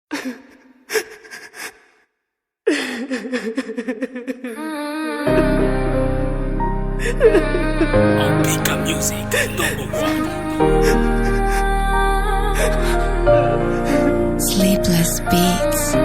Pika Music, #1. Sleepless Beats.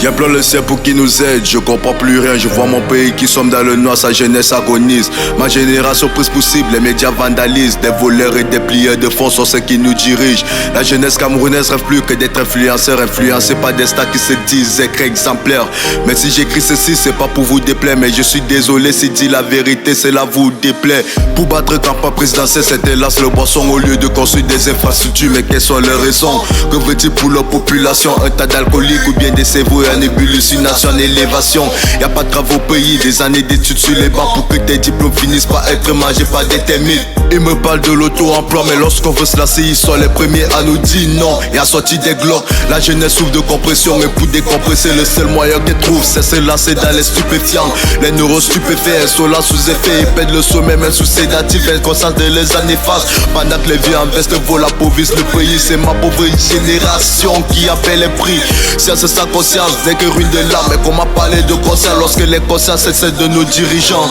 J'implore le ciel pour qu'il nous aide. Je comprends plus rien, je vois mon pays qui sombre dans le noir, sa jeunesse agonise. Ma génération prise possible, les médias vandalisent. Des voleurs et des plieurs de fonds sont ceux qui nous dirigent. La jeunesse camerounaise rêve plus que d'être influenceur, influencé par des stars qui se disent être exemplaires. Mais si j'écris ceci, c'est pas pour vous déplaire, mais je suis désolé si dit la vérité, cela vous déplaît. Pour battre campagne présidentielle, c'est hélas le boisson au lieu de construire des infrastructures. Mais quelles sont les raisons? Que veut-il pour la population? Un tas d'alcooliques ou bien des cerveaux en ébullition, en élévation. Y'a pas de travaux au pays, des années d'études sur les bancs pour que tes diplômes finissent par être mangés par des termites. Ils me parlent de l'auto-emploi, mais lorsqu'on veut se lasser, ils sont les premiers à nous dire non. Et à sortir des glocks, la jeunesse souffre de compression, mais pour décompresser, le seul moyen qu'elle trouve, c'est se lancer dans les stupéfiants. Les neurostupéfaits, elles sont là sous effet, ils pètent le sommet, même sous sédatif, elles concentrent les années face. Pendant que les vieux investent, volent appauvrissent le pays, c'est ma pauvre génération qui a fait les prix. Science sans conscience, n'est que ruine de l'âme, mais qu'on m'a parlé de conscience lorsque les consciences c'est celle de nos dirigeants.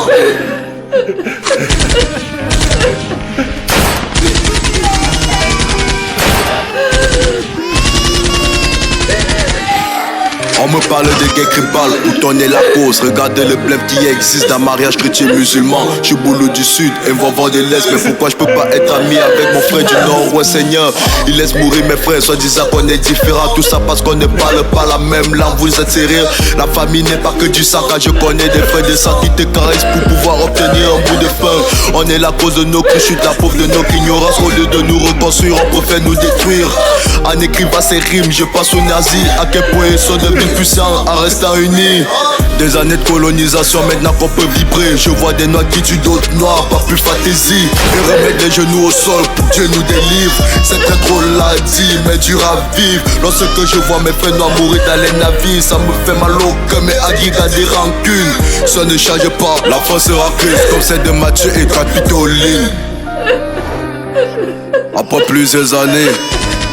On me parle de guerre tribale, où on est la cause. Regardez le blême qui existe dans mariage chrétien musulman. Je suis boulot du sud, et vent de l'est. Mais pourquoi je peux pas être ami avec mon frère du nord? Ouais Seigneur, il laisse mourir mes frères, soit disant qu'on est différents. Tout ça parce qu'on ne parle pas la même langue, vous êtes sérieux? La famille n'est pas que du sang, car je connais des frères de sang qui te caressent pour pouvoir obtenir un bout de pain. On est la cause de nos chutes, la pauvre de notre ignorance. Au lieu de nous reconstruire, on préfère nous détruire. En écrivant ces rimes, je pense aux nazis. À quel point ils sont devenus puissants en restant unis. Des années de colonisation, maintenant qu'on peut vibrer. Je vois des noirs qui tuent d'autres noirs, pas plus fantaisie. Et remettre les genoux au sol pour que Dieu nous délivre. C'est très drôle à dire, mais dur à vivre. Lorsque je vois mes frères noirs mourir dans les navires, ça me fait mal au cœur, mais agrégats des rancunes. Ça ne change pas, la France sera crise comme celle de Mathieu et Capitoline. Après plusieurs années,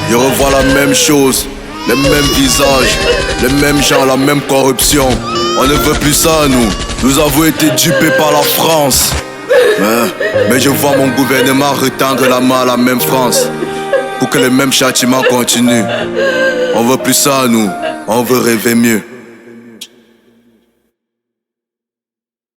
je revois la même chose. Les mêmes visages, les mêmes gens, la même corruption. On ne veut plus ça, nous. Nous avons été dupés par la France. Mais je vois mon gouvernement retendre la main à la même France pour que les mêmes châtiments continuent. On veut plus ça, nous. On veut rêver mieux.